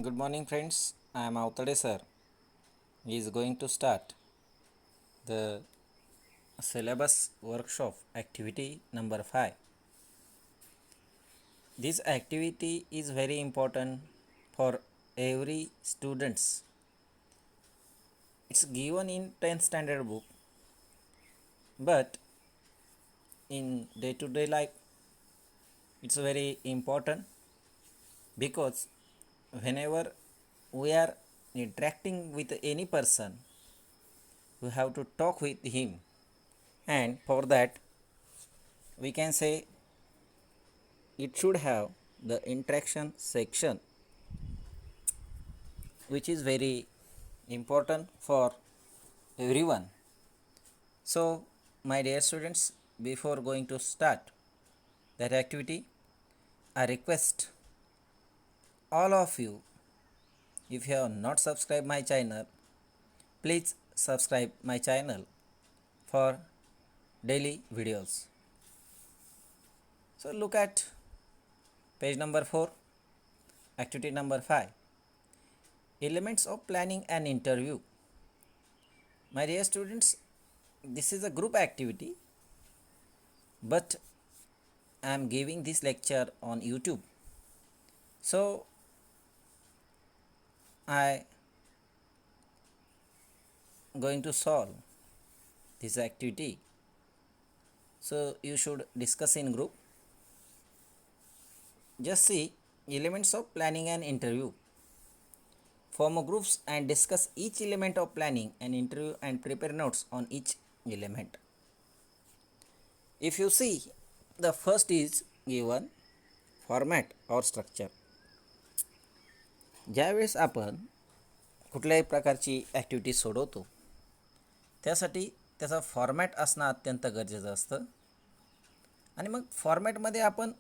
Good morning, friends. I am Avtade sir. He is going to start the syllabus workshop activity number 5. This activity is very important for every students. It's given in 10th standard book, but in day-to-day life, it's very important because whenever we are interacting with any person, we have to talk with him, and for that we can say it should have the interaction section, which is very important for everyone. So my dear students, before going to start that activity, I request all of you, if you have not subscribed my channel, please subscribe my channel for daily videos. So look at page number 4, activity number 5, elements of planning an interview. My dear students, this is a group activity, but I am giving this lecture on YouTube. So I going to solve this activity. So you should discuss in group. Just see elements of planning an interview. Form groups and discuss each element of planning an interview and prepare notes on each element. If you see, the first is given format or structure. ज्यावेळेस आपण कुठल्याही प्रकारची activity सोडवतो त्यासाठी त्याचा format असणं अत्यंत गरजेचं असतं. आणि मग फॉर्मॅटमध्ये आपण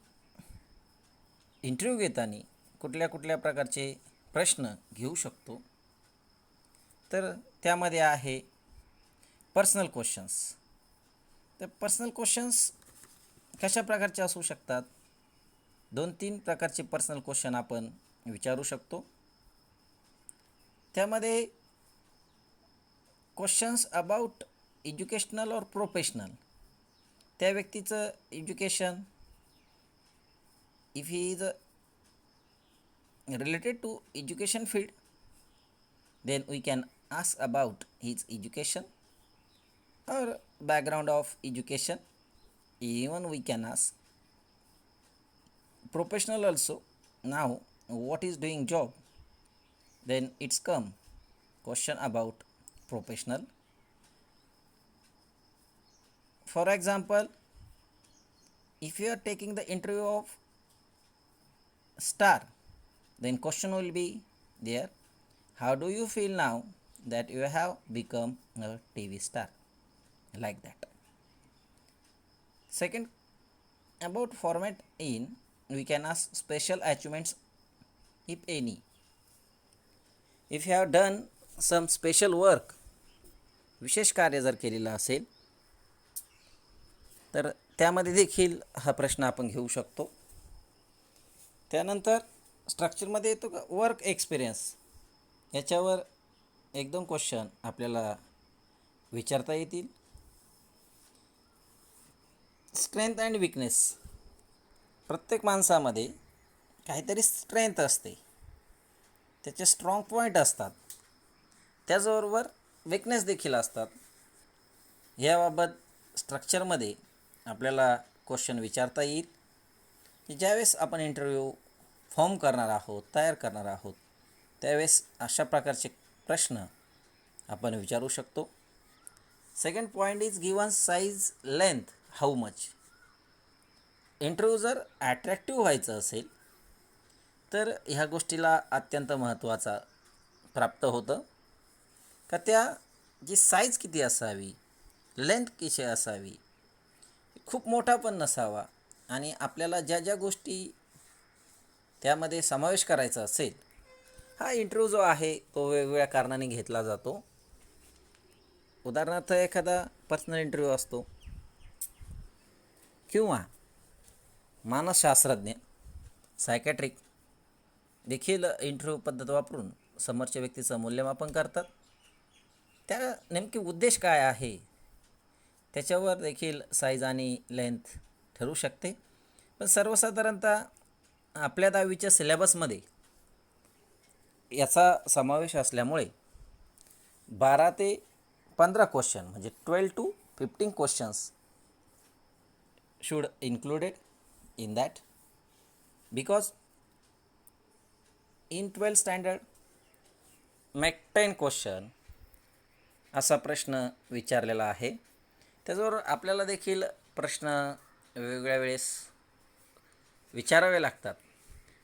इंटरव्ह्यू घेताना कुठल्या कुठल्या प्रकारचे प्रश्न घेऊ शकतो, तर त्यामध्ये आहे पर्सनल क्वेश्चन्स. तर पर्सनल क्वेश्चन्स कशा प्रकारचे असू शकतात? 2-3 प्रकारचे पर्सनल क्वेश्चन आपण विचारू शकतो. त्यामध्ये क्वेश्चन्स अबाउट एज्युकेशनल और प्रोफेशनल, त्या व्यक्तीचं education, if he is related to education field, then we can ask about his education or background of education. Even we can ask professional also. Now what is doing job, then it's come question about professional. For example, if you are taking the interview of star, then question will be there, how do you feel now that you have become a TV star, like that. Second, about format in, we can ask special achievements if any. If you have done some special work, विशेष कार्य जर केलेलं असेल तर त्यामध्ये देखील हा प्रश्न आपण घेऊ शकतो. त्यानंतर स्ट्रक्चरमध्ये येतो का वर्क एक्सपिरियन्स, याच्यावर 1-2 क्वेश्चन आपल्याला विचारता येतील. स्ट्रेंथ अँड विकनेस, प्रत्येक माणसामध्ये काहीतरी स्ट्रेंथ असते, त्याचे स्ट्रॉंग पॉईंट असतात, त्याचबरोबर विकनेस देखील असतात. याबाबत स्ट्रक्चरमध्ये आपल्याला क्वेश्चन विचारता येईल की ज्यावेळेस आपण इंटरव्ह्यू फॉर्म करणार आहोत, तयार करणार आहोत, त्यावेळेस अशा प्रकारचे प्रश्न आपण विचारू शकतो. Second point is given size, length, how much. Interview जर ॲट्रॅक्टिव्ह व्हायचं असेल तर ह्या गोष्टीला अत्यंत महत्त्वाचा प्राप्त होतं का त्याची साईज किती असावी, लेंथ कशी असावी, खूप मोठा पण नसावा, आणि आपल्याला ज्या ज्या गोष्टी त्यामध्ये समावेश करायचा असेल, हा इंटरव्ह्यू जो आहे तो वेगवेगळ्या कारणाने घेतला जातो. उदाहरणार्थ एखादा पर्सनल इंटरव्ह्यू असतो किंवा मानसशास्त्रज्ञ, सायकॅट्रिक देखील इंटरव्ह्यू पद्धत वापरून समोरच्या व्यक्तीचं मूल्यमापन करतात. त्या नेमके उद्देश काय आहे त्याच्यावर देखील साईज आणि लेंथ ठरू शकते. पण सर्वसाधारणतः आपल्या 10वीच्या सिलेबसमध्ये याचा समावेश असल्यामुळे 12 ते 15 क्वेश्चन म्हणजे 12 to 15 questions should included in that, because in 12th standard make 10 question असा प्रश्न विचारलेला आहे. त्याच्यावर आपल्याला देखील प्रश्न वेगवेगळ्या वेळेस विचारावे लागतात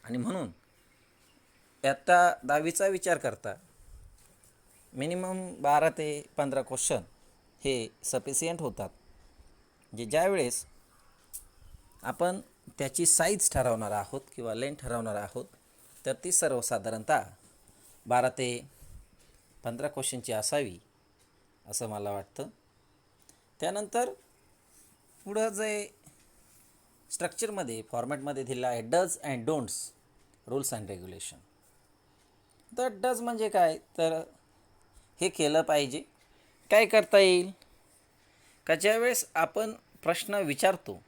आणि म्हणून आता 10वीचा विचार करता मिनिमम 12 ते 15 क्वेश्चन हे सफिशियंट होतात. म्हणजे ज्यावेळेस आपण त्याची साईज ठरवणार आहोत किंवा लेंथ ठरवणार आहोत तर ती सर्वसाधारणतः 12 ते 15 क्वेश्चनची असावी असं मला वाटतं. त्यानंतर पुढं जे स्ट्रक्चरमध्ये फॉर्मॅटमध्ये दिलं आहे does and don'ts rules and regulation. तर डज म्हणजे काय, तर हे केलं पाहिजे. काय करता येईल का ज्यावेळेस आपण प्रश्न विचारतो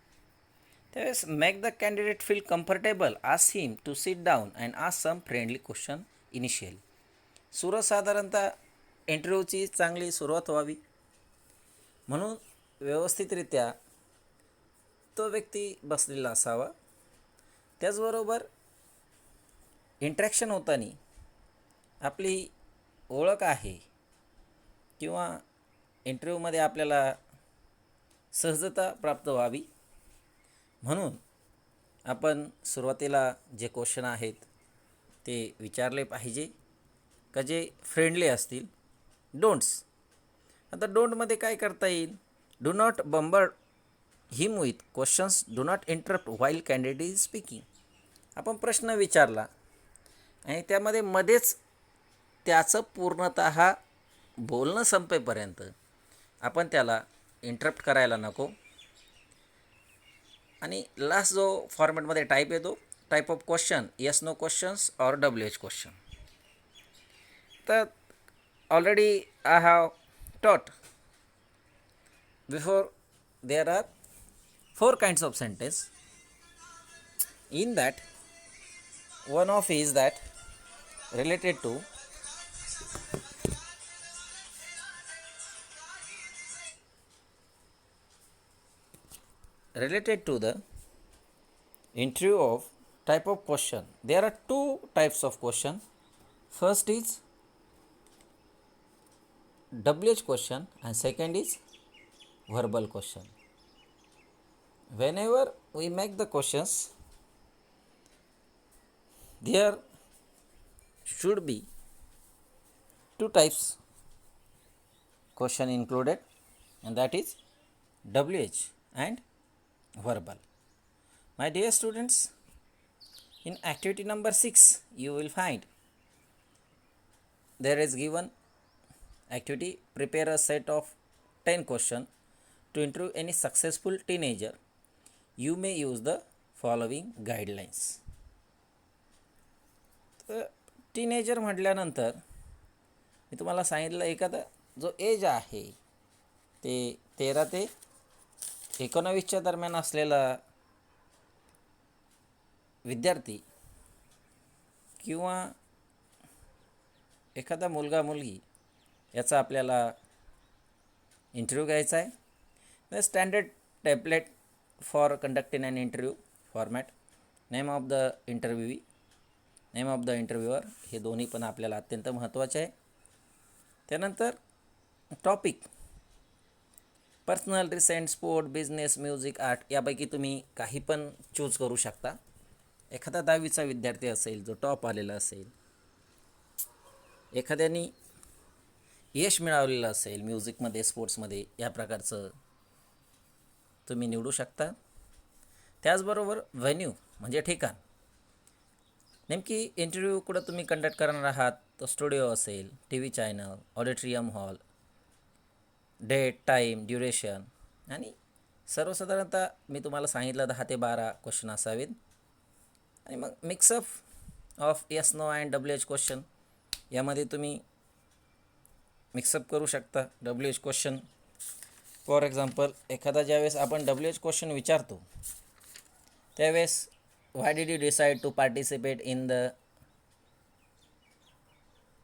त्यावेळेस make the candidate feel comfortable, ask him to sit down and ask some friendly question initially. साधारणतः इंटरव्ह्यूची चांगली सुरुवात व्हावी म्हणून व्यवस्थितरित्या तो व्यक्ती बसलेला असावा. त्याचबरोबर इंटरॅक्शन होताना आपली ओळख आहे किंवा इंटरव्ह्यूमध्ये आपल्याला सहजता प्राप्त व्हावी म्हणून आपण सुरुवातीला जे क्वेश्चन आहेत ते विचारले पाहिजे का जे फ्रेंडली असतील. डोंट्स, आता डोंटमध्ये काय करता येईल, do not bombard him with questions, do not interrupt while candidate is speaking. आपण प्रश्न विचारला आणि त्यामध्ये मध्येच त्याचं पूर्णतः बोलणं संपेपर्यंत आपण त्याला इंटरप्ट करायला नको. आणि लास्ट जो फॉर्मॅटमध्ये टाईप येतो type of question yes no questions or WH question. तर already I have taught before there are 4 kinds of sentence. In that one of is that related to the interview of type of question. There are 2 types of question. First is WH question and second is verbal question. Whenever we make the questions, there should be 2 types question included, and that is WH and verbal. My dear students, in activity number 6 you will find there is given activity prepare a set of 10 questions to interview any successful teenager. You may use the following guidelines. Teenager म्हटल्यानंतर मी तुम्हाला सांगितलं एखादा जो age आहे ते 13 ते 19च्या दरम्यान असलेला विद्यार्थी किंवा एखादा मुलगा मुलगी याचा आपल्याला इंटरव्ह्यू घ्यायचा आहे. The standard template for conducting an interview format, name of the interviewee, name of the interviewer, हे दोन्ही पण आपल्याला अत्यंत महत्त्वाचे आहे. त्यानंतर topic personal, recent, sport, business, music, art यापैकी तुम्ही काही पण चूज करू शकता. एखादा 10वीचा विद्यार्थी असेल जो टॉप आलेला असेल, एखाद्यानी यश मिळवलेलं असेल म्युझिकमध्ये, स्पोर्ट्समध्ये, या प्रकारचं तुम्ही निवडू शकता. त्याचबरोबर व्हेन्यू म्हणजे ठिकाण, नेमकी इंटरव्ह्यू कुठं तुम्ही कंडक्ट करणार आहात, तो स्टुडिओ असेल, TV channel, auditorium hall, date, time, duration आणि सर्वसाधारणतः मी तुम्हाला सांगितलं 10 ते 12 क्वेश्चन असावेत. आणि मग mixup of yes no and W H question. यामध्ये तुम्ही मिक्सअप करू शकता W H question. For example, एखादा ज्यावेळेस आपण डब्ल्यू एच क्वेश्चन विचारतो त्यावेळेस why did you decide to participate in the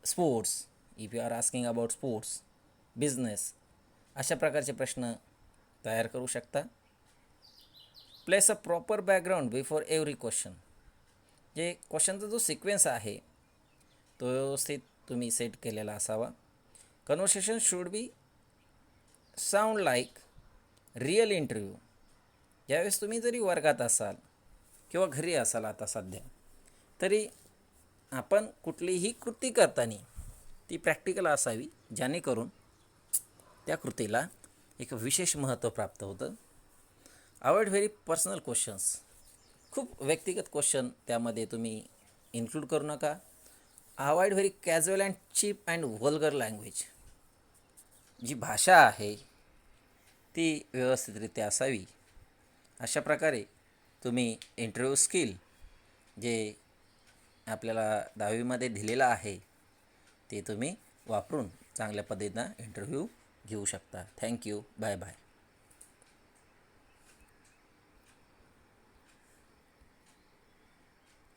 sports, if you are asking about sports, business, अशा प्रकारचे प्रश्न तयार करू शकता. Place a proper background before every question. जे क्वेश्चनचा जो सिक्वेन्स आहे तो व्यवस्थित तुम्ही सेट केलेला असावा. Conversation should be sound like real interview. ज्यावेळेस तुम्ही जरी वर्गात असाल किंवा घरी असाल आता सध्या, तरी आपण कुठलीही कृती करताना ती प्रॅक्टिकल असावी, जेणेकरून त्या कृतीला एक विशेष महत्त्व प्राप्त होतं. Avoid very personal questions. खूप व्यक्तिगत क्वेश्चन त्यामध्ये तुम्ही इन्क्लूड करू नका. Avoid very casual and cheap and vulgar language. जी भाषा आहे ती व्यवस्थितरित्या असावी. अशा प्रकारे तुम्ही इंटरव्ह्यू स्किल जे आपल्याला 10वीमध्ये दिलेलं आहे ते तुम्ही वापरून चांगल्या पद्धतीनं इंटरव्ह्यू घेऊ शकता. थँक्यू. Bye bye.